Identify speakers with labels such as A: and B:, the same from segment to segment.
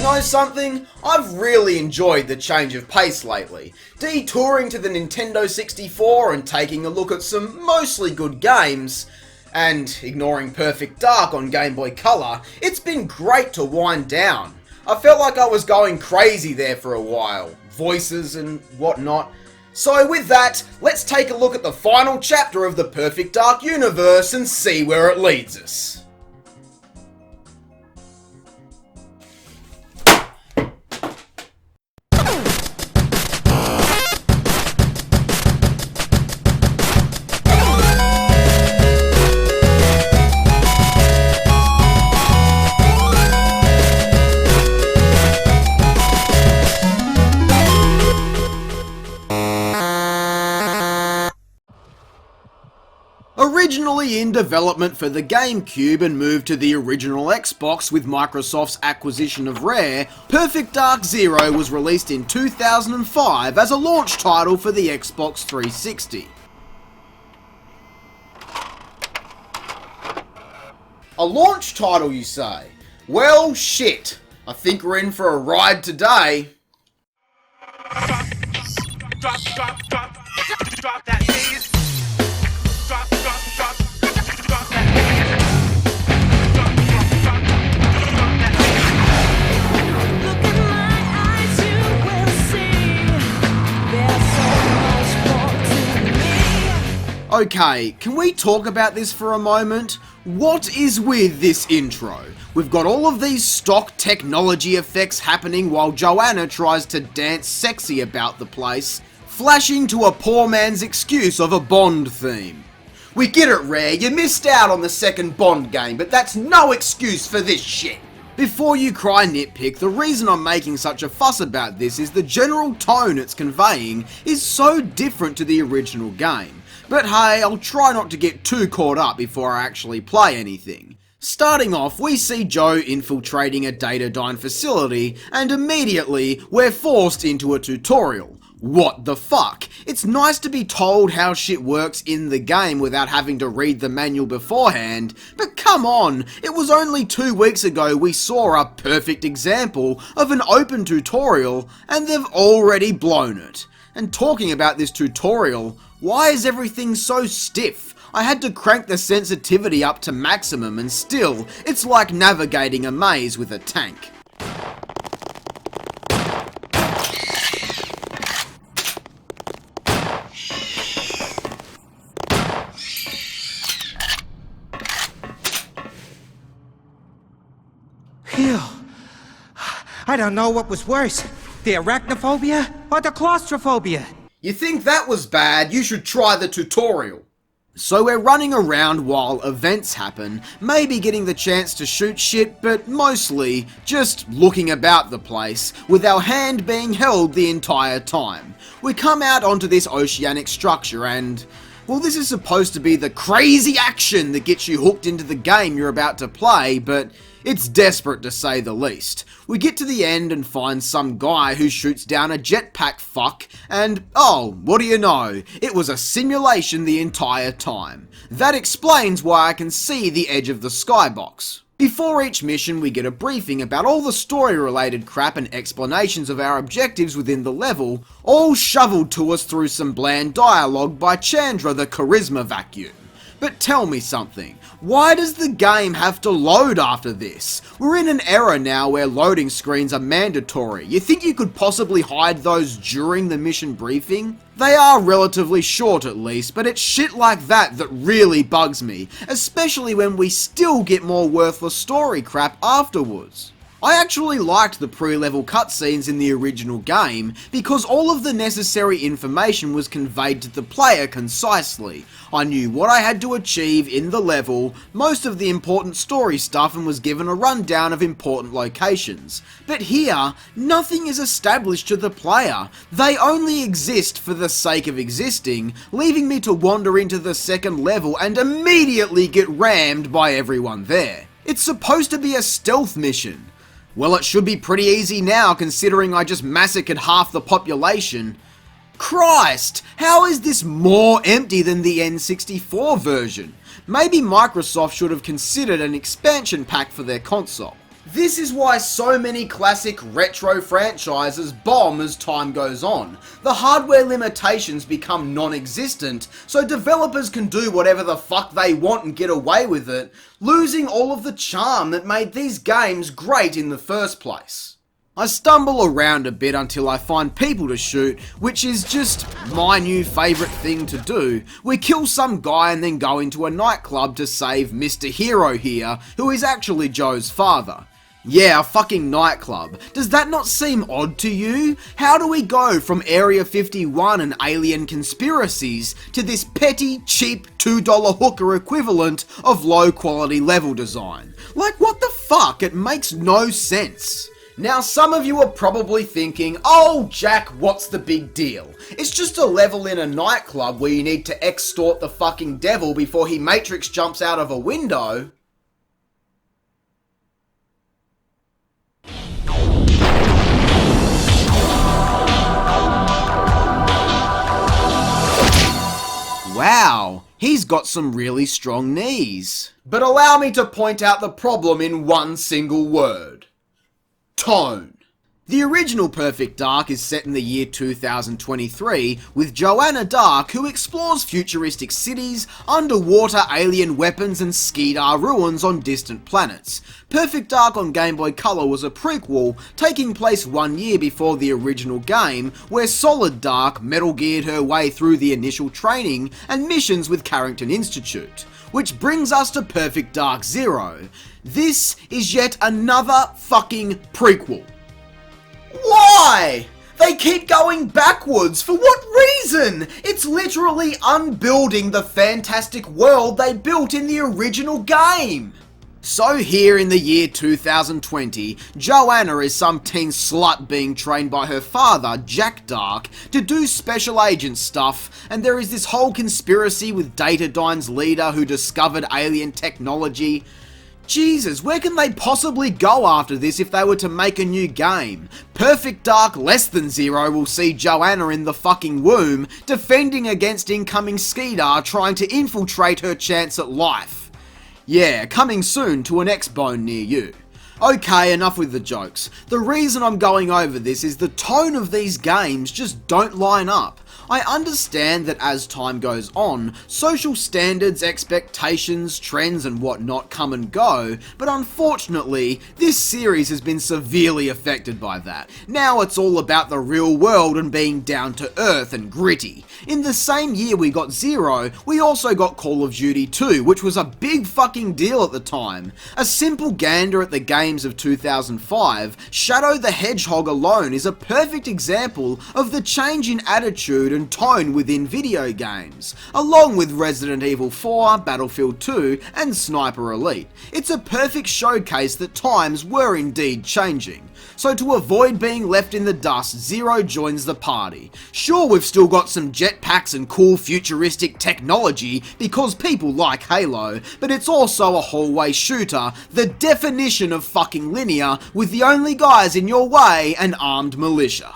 A: know something? I've really enjoyed the change of pace lately. Detouring to the Nintendo 64 and taking a look at some mostly good games, and ignoring Perfect Dark on Game Boy Color, it's been great to wind down. I felt like I was going crazy there for a while, voices and whatnot. So with that, let's take a look at the final chapter of the Perfect Dark universe and see where it leads us. Originally in development for the GameCube and moved to the original Xbox with Microsoft's acquisition of Rare, Perfect Dark Zero was released in 2005 as a launch title for the Xbox 360. A launch title, you say? Well, shit. I think we're in for a ride today.
B: Drop that bass.
A: Okay, can we talk about this for a moment? What is with this intro? We've got all of these stock technology effects happening while Joanna tries to dance sexy about the place, flashing to a poor man's excuse of a Bond theme. We get it, Rare, you missed out on the second Bond game, but that's no excuse for this shit. Before you cry nitpick, the reason I'm making such a fuss about this is the general tone it's conveying is so different to the original game. But hey, I'll try not to get too caught up before I actually play anything. Starting off, we see Joe infiltrating a Datadyne facility, and immediately we're forced into a tutorial. What the fuck? It's nice to be told how shit works in the game without having to read the manual beforehand, but come on, it was only 2 weeks ago we saw a perfect example of an open tutorial, and they've already blown it. And talking about this tutorial, why is everything so stiff? I had to crank the sensitivity up to maximum and still, it's like navigating a maze with a tank.
C: Phew. I don't know what was worse, the arachnophobia or the claustrophobia.
A: You think that was bad? You should try the tutorial. So we're running around while events happen, maybe getting the chance to shoot shit, but mostly just looking about the place, with our hand being held the entire time. We come out onto this oceanic structure and, well, this is supposed to be the crazy action that gets you hooked into the game you're about to play, but it's desperate to say the least. We get to the end and find some guy who shoots down a jetpack fuck, and oh, what do you know, it was a simulation the entire time. That explains why I can see the edge of the skybox. Before each mission we get a briefing about all the story related crap and explanations of our objectives within the level, all shoveled to us through some bland dialogue by Chandra the Charisma Vacuum. But tell me something, why does the game have to load after this? We're in an era now where loading screens are mandatory. You think you could possibly hide those during the mission briefing? They are relatively short at least, but it's shit like that that really bugs me, especially when we still get more worthless story crap afterwards. I actually liked the pre-level cutscenes in the original game because all of the necessary information was conveyed to the player concisely. I knew what I had to achieve in the level, most of the important story stuff, and was given a rundown of important locations. But here, nothing is established to the player. They only exist for the sake of existing, leaving me to wander into the second level and immediately get rammed by everyone there. It's supposed to be a stealth mission. Well, it should be pretty easy now considering I just massacred half the population. Christ, how is this more empty than the N64 version? Maybe Microsoft should have considered an expansion pack for their console. This is why so many classic retro franchises bomb as time goes on. The hardware limitations become non-existent, so developers can do whatever the fuck they want and get away with it, losing all of the charm that made these games great in the first place. I stumble around a bit until I find people to shoot, which is just my new favourite thing to do. We kill some guy and then go into a nightclub to save Mr. Hero here, who is actually Joe's father. Yeah, a fucking nightclub. Does that not seem odd to you? How do we go from Area 51 and alien conspiracies to this petty, cheap $2 hooker equivalent of low quality level design? Like, what the fuck? It makes no sense. Now, some of you are probably thinking, oh Jack, what's the big deal? It's just a level in a nightclub where you need to extort the fucking devil before he Matrix jumps out of a window. Wow, he's got some really strong knees. But allow me to point out the problem in one single word. Tone. The original Perfect Dark is set in the year 2023 with Joanna Dark, who explores futuristic cities, underwater alien weapons and skeetar ruins on distant planets. Perfect Dark on Game Boy Color was a prequel taking place 1 year before the original game, where Solid Dark Metal Geared her way through the initial training and missions with Carrington Institute. Which brings us to Perfect Dark Zero. This is yet another fucking prequel. Why? They keep going backwards. For what reason? It's literally unbuilding the fantastic world they built in the original game. So here in the year 2020, Joanna is some teen slut being trained by her father, Jack Dark, to do special agent stuff, and there is this whole conspiracy with Datadyne's leader who discovered alien technology. Jesus, where can they possibly go after this if they were to make a new game? Perfect Dark Less Than Zero will see Joanna in the fucking womb, defending against incoming skeetar trying to infiltrate her chance at life. Yeah, coming soon to an X-Bone near you. Okay, enough with the jokes. The reason I'm going over this is the tone of these games just don't line up. I understand that as time goes on, social standards, expectations, trends and whatnot come and go, but unfortunately, this series has been severely affected by that. Now it's all about the real world and being down to earth and gritty. In the same year we got Zero, we also got Call of Duty 2, which was a big fucking deal at the time. A simple gander at the games of 2005, Shadow the Hedgehog alone is a perfect example of the change in attitude and tone within video games, along with Resident Evil 4, Battlefield 2, and Sniper Elite. It's a perfect showcase that times were indeed changing. So to avoid being left in the dust, Zero joins the party. Sure, we've still got some jetpacks and cool futuristic technology because people like Halo, but it's also a hallway shooter, the definition of fucking linear, with the only guys in your way an armed militia.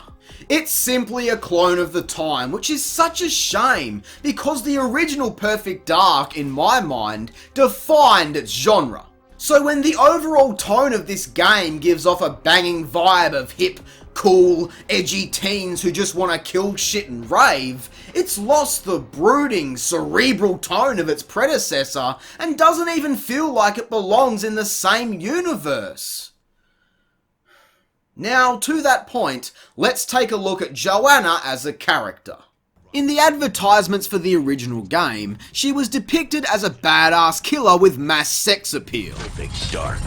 A: It's simply a clone of the time, which is such a shame, because the original Perfect Dark, in my mind, defined its genre. So when the overall tone of this game gives off a banging vibe of hip, cool, edgy teens who just want to kill shit and rave, it's lost the brooding, cerebral tone of its predecessor and doesn't even feel like it belongs in the same universe. Now, to that point, let's take a look at Joanna as a character. In the advertisements for the original game, she was depicted as a badass killer with mass sex appeal.
B: Perfect Dark,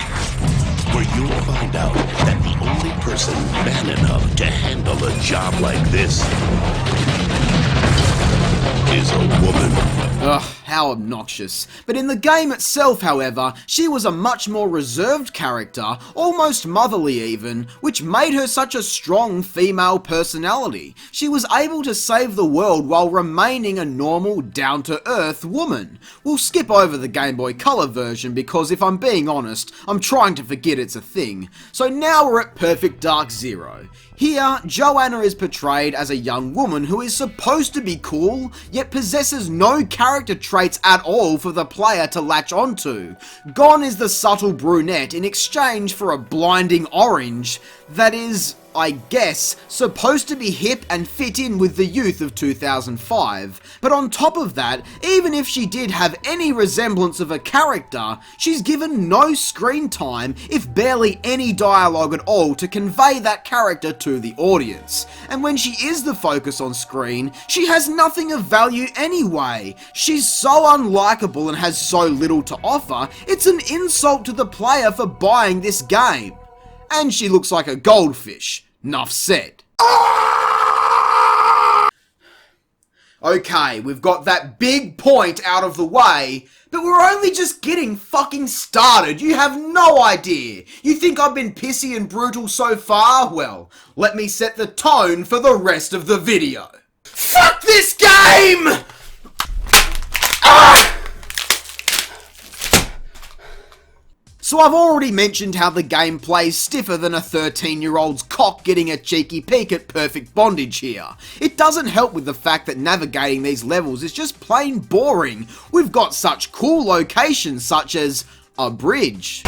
B: where you'll find out that the only person man enough to handle a job like this is a woman.
A: Ugh, how obnoxious. But in the game itself, however, she was a much more reserved character, almost motherly even, which made her such a strong female personality. She was able to save the world while remaining a normal, down-to-earth woman. We'll skip over the Game Boy Color version because, if I'm being honest, I'm trying to forget it's a thing. So now we're at Perfect Dark Zero. Here, Joanna is portrayed as a young woman who is supposed to be cool, yet possesses no character traits traits at all for the player to latch onto. Gone is the subtle brunette in exchange for a blinding orange that is, I guess, supposed to be hip and fit in with the youth of 2005. But on top of that, even if she did have any resemblance of a character, she's given no screen time, if barely any dialogue at all, to convey that character to the audience. And when she is the focus on screen, she has nothing of value anyway. She's so unlikable and has so little to offer, it's an insult to the player for buying this game. And she looks like a goldfish. Nuff said. Okay, we've got that big point out of the way, but we're only just getting fucking started. You have no idea. You think I've been pissy and brutal so far? Well, let me set the tone for the rest of the video. Fuck this game! Ah! So I've already mentioned how the game plays stiffer than a 13-year-old's cock getting a cheeky peek at Perfect Bondage here. It doesn't help with the fact that navigating these levels is just plain boring. We've got such cool locations such as a bridge,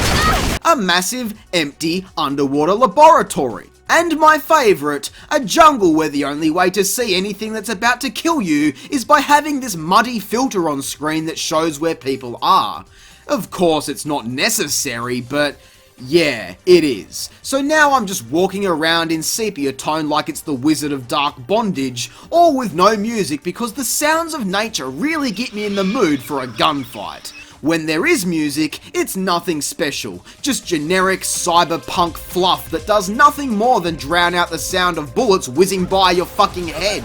A: a massive empty underwater laboratory, and my favourite, a jungle where the only way to see anything that's about to kill you is by having this muddy filter on screen that shows where people are. Of course, it's not necessary, but yeah, it is. So now I'm just walking around in sepia tone like it's the Wizard of Dark Bondage, all with no music because the sounds of nature really get me in the mood for a gunfight. When there is music, it's nothing special, just generic cyberpunk fluff that does nothing more than drown out the sound of bullets whizzing by your fucking head.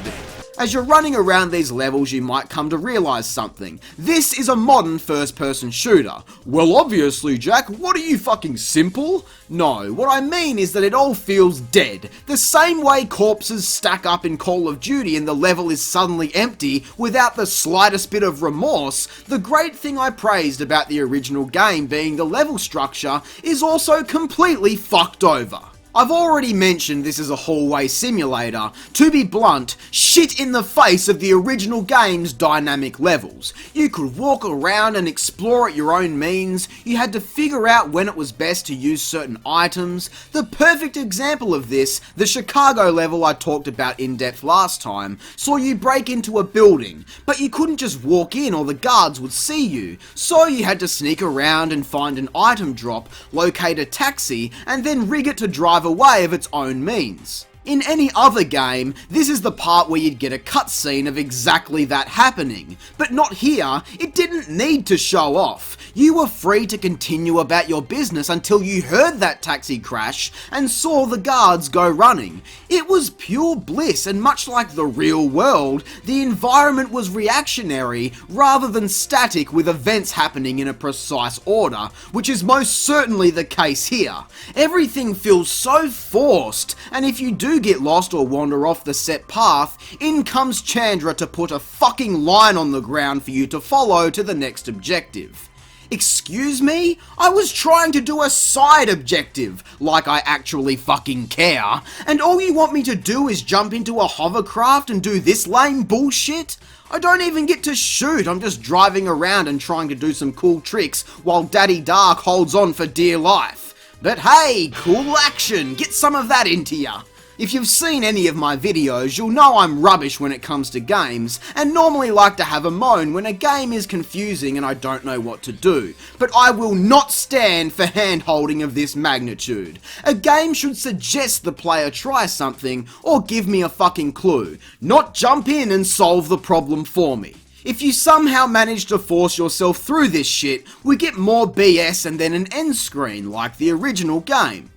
A: As you're running around these levels, you might come to realise something. This is a modern first-person shooter. Well, obviously, Jack, what are you, fucking simple? No, what I mean is that it all feels dead. The same way corpses stack up in Call of Duty and the level is suddenly empty without the slightest bit of remorse. The great thing I praised about the original game being the level structure is also completely fucked over. I've already mentioned this is a hallway simulator. To be blunt, shit in the face of the original game's dynamic levels. You could walk around and explore at your own means, you had to figure out when it was best to use certain items. The perfect example of this, the Chicago level I talked about in depth last time, saw you break into a building, but you couldn't just walk in or the guards would see you, so you had to sneak around and find an item drop, locate a taxi, and then rig it to drive away of its own means. In any other game, this is the part where you'd get a cutscene of exactly that happening, but not here. It didn't need to show off. You were free to continue about your business until you heard that taxi crash and saw the guards go running. It was pure bliss, and much like the real world, the environment was reactionary rather than static with events happening in a precise order, which is most certainly the case here. Everything feels so forced, and if you do get lost or wander off the set path, in comes Chandra to put a fucking line on the ground for you to follow to the next objective. Excuse me? I was trying to do a side objective, like I actually fucking care, and all you want me to do is jump into a hovercraft and do this lame bullshit? I don't even get to shoot, I'm just driving around and trying to do some cool tricks while Daddy Dark holds on for dear life. But hey, cool action, get some of that into ya. If you've seen any of my videos, you'll know I'm rubbish when it comes to games, and normally like to have a moan when a game is confusing and I don't know what to do. But I will not stand for hand-holding of this magnitude. A game should suggest the player try something, or give me a fucking clue, not jump in and solve the problem for me. If you somehow manage to force yourself through this shit, we get more BS and then an end screen, like the original game.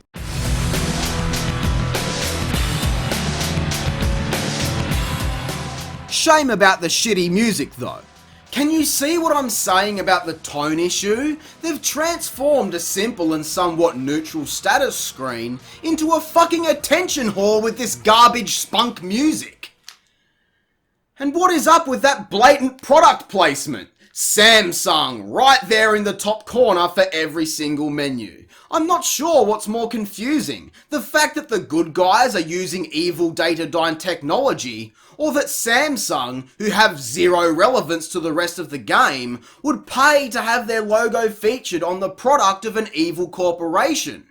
A: Shame about the shitty music though. Can you see what I'm saying about the tone issue? They've transformed a simple and somewhat neutral status screen into a fucking attention whore with this garbage spunk music. And what is up with that blatant product placement? Samsung, right there in the top corner for every single menu. I'm not sure what's more confusing, the fact that the good guys are using evil Datadyne technology, or that Samsung, who have zero relevance to the rest of the game, would pay to have their logo featured on the product of an evil corporation.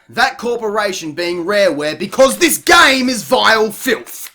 A: That corporation being Rareware, because this game is vile filth.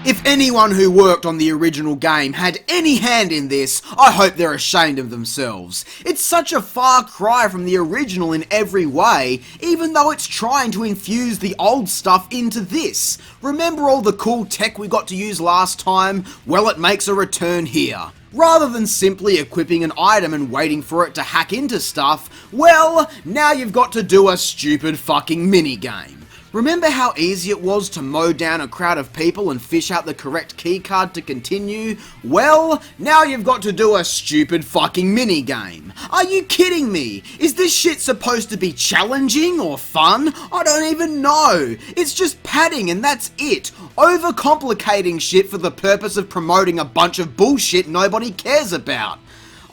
A: If anyone who worked on the original game had any hand in this, I hope they're ashamed of themselves. It's such a far cry from the original in every way, even though it's trying to infuse the old stuff into this. Remember all the cool tech we got to use last time? Well, it makes a return here. Rather than simply equipping an item and waiting for it to hack into stuff, well, now you've got to do a stupid fucking minigame. Remember how easy it was to mow down a crowd of people and fish out the correct keycard to continue? Well, now you've got to do a stupid fucking minigame. Are you kidding me? Is this shit supposed to be challenging or fun? I don't even know. It's just padding and that's it. Overcomplicating shit for the purpose of promoting a bunch of bullshit nobody cares about.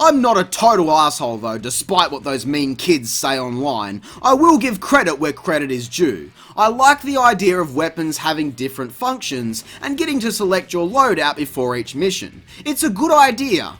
A: I'm not a total asshole though, despite what those mean kids say online. I will give credit where credit is due. I like the idea of weapons having different functions and getting to select your loadout before each mission. It's a good idea.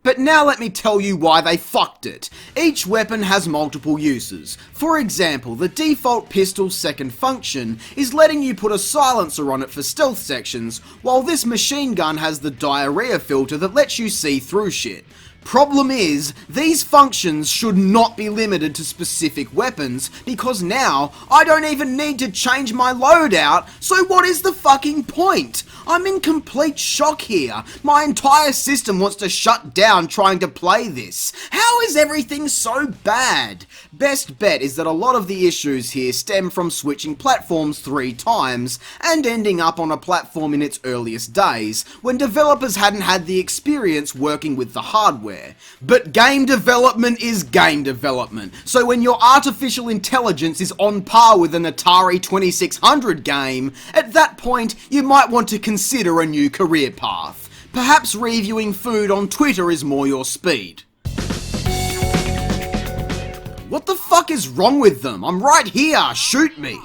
A: But now let me tell you why they fucked it. Each weapon has multiple uses. For example, the default pistol's second function is letting you put a silencer on it for stealth sections, while this machine gun has the diarrhea filter that lets you see through shit. Problem is, these functions should not be limited to specific weapons, because now I don't even need to change my loadout, so what is the fucking point? I'm in complete shock here. My entire system wants to shut down trying to play this. How is everything so bad? Best bet is that a lot of the issues here stem from switching platforms 3 times and ending up on a platform in its earliest days, when developers hadn't had the experience working with the hardware. But game development is game development, so when your artificial intelligence is on par with an Atari 2600 game, at that point you might want to consider a new career path. Perhaps reviewing food on Twitter is more your speed. What the fuck is wrong with them? I'm right here, shoot me!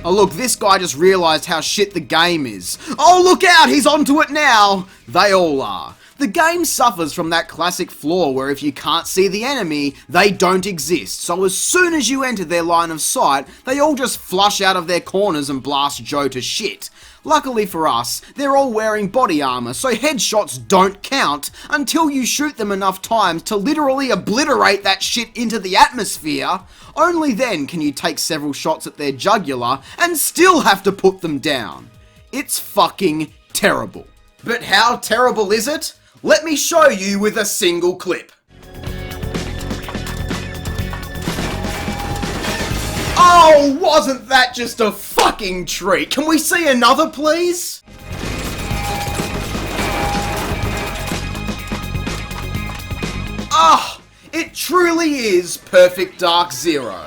A: Oh look, this guy just realised how shit the game is. Oh look out, he's onto it now! They all are. The game suffers from that classic flaw where if you can't see the enemy, they don't exist, so as soon as you enter their line of sight, they all just flush out of their corners and blast Joe to shit. Luckily for us, they're all wearing body armor, so headshots don't count until you shoot them enough times to literally obliterate that shit into the atmosphere. Only then can you take several shots at their jugular and still have to put them down. It's fucking terrible. But how terrible is it? Let me show you with a single clip. Oh, wasn't that just a fucking treat? Can we see another, please? Ah, it truly is Perfect Dark Zero.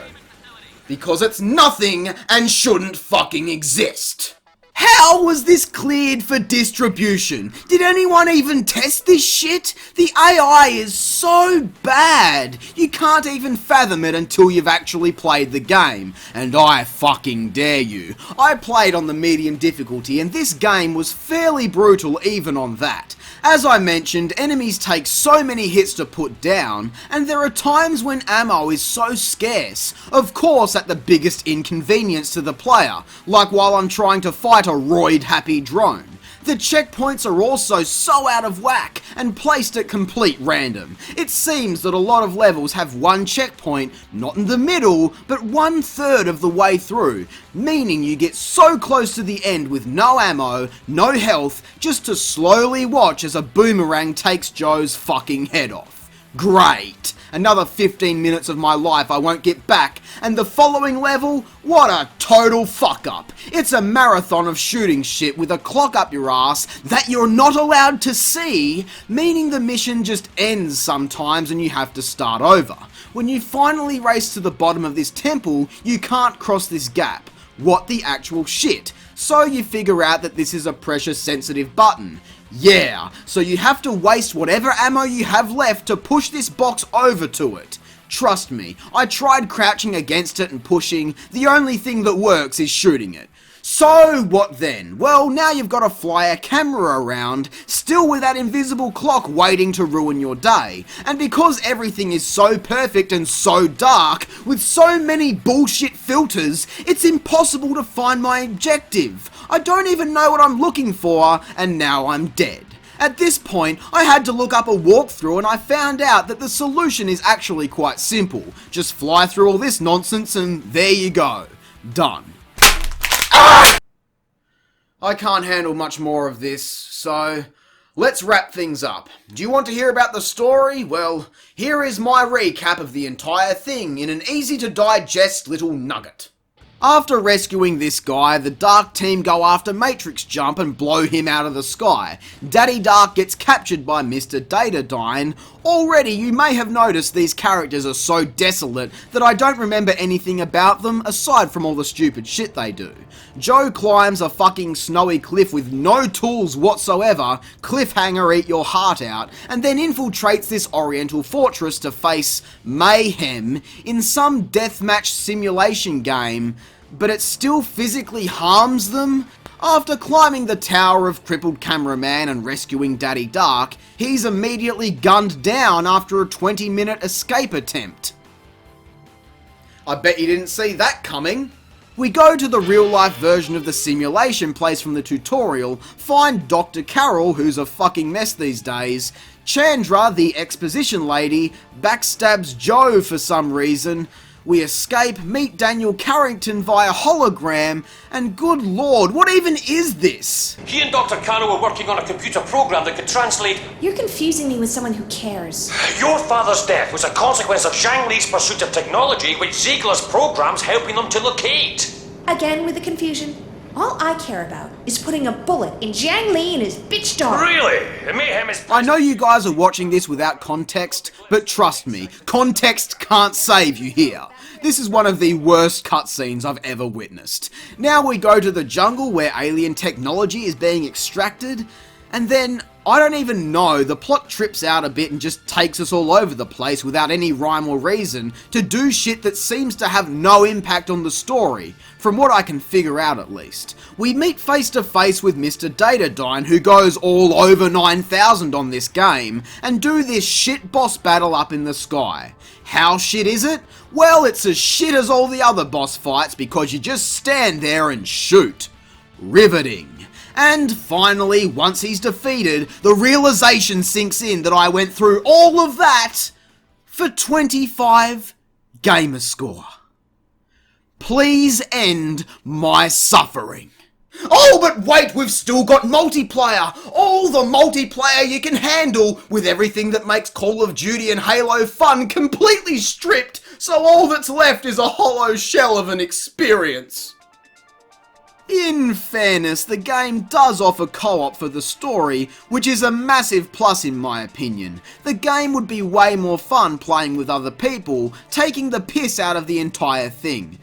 A: Because it's nothing and shouldn't fucking exist. How was this cleared for distribution? Did anyone even test this shit? The AI is so bad. You can't even fathom it until you've actually played the game. And I fucking dare you. I played on the medium difficulty and this game was fairly brutal even on that. As I mentioned, enemies take so many hits to put down, and there are times when ammo is so scarce, of course at the biggest inconvenience to the player, like while I'm trying to fight a roid-happy drone. The checkpoints are also so out of whack and placed at complete random. It seems that a lot of levels have one checkpoint, not in the middle, but 1/3 of the way through, meaning you get so close to the end with no ammo, no health, just to slowly watch as a boomerang takes Joe's fucking head off. Great! Another 15 minutes of my life I won't get back, and the following level? What a total fuck up. It's a marathon of shooting shit with a clock up your ass that you're not allowed to see, meaning the mission just ends sometimes and you have to start over. When you finally race to the bottom of this temple, you can't cross this gap. What the actual shit? So you figure out that this is a pressure sensitive button. Yeah, so you have to waste whatever ammo you have left to push this box over to it. Trust me, I tried crouching against it and pushing. The only thing that works is shooting it. So what then? Well, now you've got to fly a camera around, still with that invisible clock waiting to ruin your day. And because everything is so perfect and so dark, with so many bullshit filters, it's impossible to find my objective. I don't even know what I'm looking for, and now I'm dead. At this point, I had to look up a walkthrough and I found out that the solution is actually quite simple. Just fly through all this nonsense and there you go. Done. I can't handle much more of this, so let's wrap things up. Do you want to hear about the story? Well, here is my recap of the entire thing in an easy to digest little nugget. After rescuing this guy, the Dark team go after Matrix Jump and blow him out of the sky. Daddy Dark gets captured by Mr. Datadyne. Already you may have noticed these characters are so desolate that I don't remember anything about them aside from all the stupid shit they do. Joe climbs a fucking snowy cliff with no tools whatsoever, cliffhanger eat your heart out, and then infiltrates this oriental fortress to face mayhem in some deathmatch simulation game, but it still physically harms them? After climbing the tower of crippled cameraman and rescuing Daddy Dark, he's immediately gunned down after a 20-minute escape attempt. I bet you didn't see that coming. We go to the real-life version of the simulation place from the tutorial, find Dr. Carol, who's a fucking mess these days, Chandra, the exposition lady, backstabs Joe for some reason, we escape, meet Daniel Carrington via hologram, and good lord, what even is this?
D: He and Dr. Carroll were working on a computer program that could translate...
E: You're confusing me with someone who cares.
D: Your father's death was a consequence of Zhang Li's pursuit of technology, which Ziegler's program's helping them to locate.
E: Again with the confusion. All I care about is putting a bullet in Zhang Li and his bitch dog.
D: Really? Mayhem is...
A: I know you guys are watching this without context, but trust me, context can't save you here. This is one of the worst cutscenes I've ever witnessed. Now we go to the jungle where alien technology is being extracted, and then, I don't even know, the plot trips out a bit and just takes us all over the place without any rhyme or reason to do shit that seems to have no impact on the story, from what I can figure out at least. We meet face to face with Mr. Datadyne, who goes all over 9,000 on this game, and do this shit boss battle up in the sky. How shit is it? Well, it's as shit as all the other boss fights because you just stand there and shoot. Riveting. And finally, once he's defeated, the realization sinks in that I went through all of that for 25 gamer score. Please end my suffering. Oh, but wait, we've still got multiplayer! All the multiplayer you can handle, with everything that makes Call of Duty and Halo fun completely stripped, so all that's left is a hollow shell of an experience. In fairness, the game does offer co-op for the story, which is a massive plus in my opinion. The game would be way more fun playing with other people, taking the piss out of the entire thing.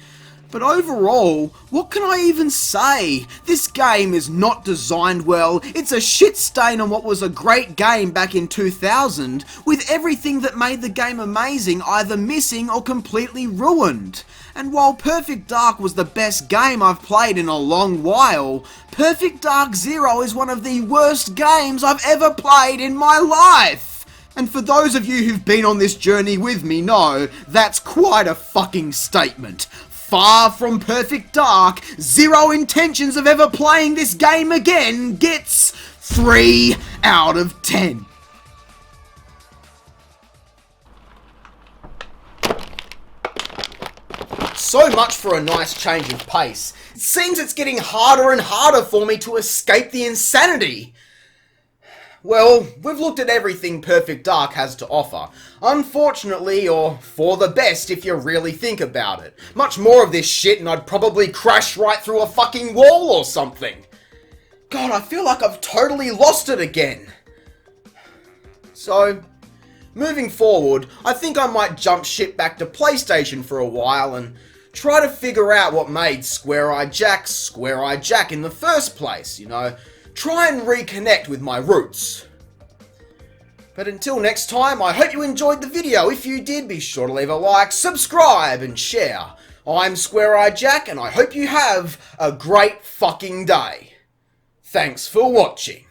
A: But overall, what can I even say? This game is not designed well, it's a shit stain on what was a great game back in 2000, with everything that made the game amazing either missing or completely ruined. And while Perfect Dark was the best game I've played in a long while, Perfect Dark Zero is one of the worst games I've ever played in my life! And for those of you who've been on this journey with me know, that's quite a fucking statement. Far from Perfect Dark, zero intentions of ever playing this game again gets 3 out of 10. So much for a nice change of pace. It seems it's getting harder and harder for me to escape the insanity. Well, we've looked at everything Perfect Dark has to offer. Unfortunately, or for the best if you really think about it. Much more of this shit and I'd probably crash right through a fucking wall or something. God, I feel like I've totally lost it again. So, moving forward, I think I might jump ship back to PlayStation for a while and try to figure out what made Square-Eyed Jack in the first place, Try and reconnect with my roots. But until next time, I hope you enjoyed the video. If you did, be sure to leave a like, subscribe, and share. I'm Square-Eyed Jack, and I hope you have a great fucking day. Thanks for watching.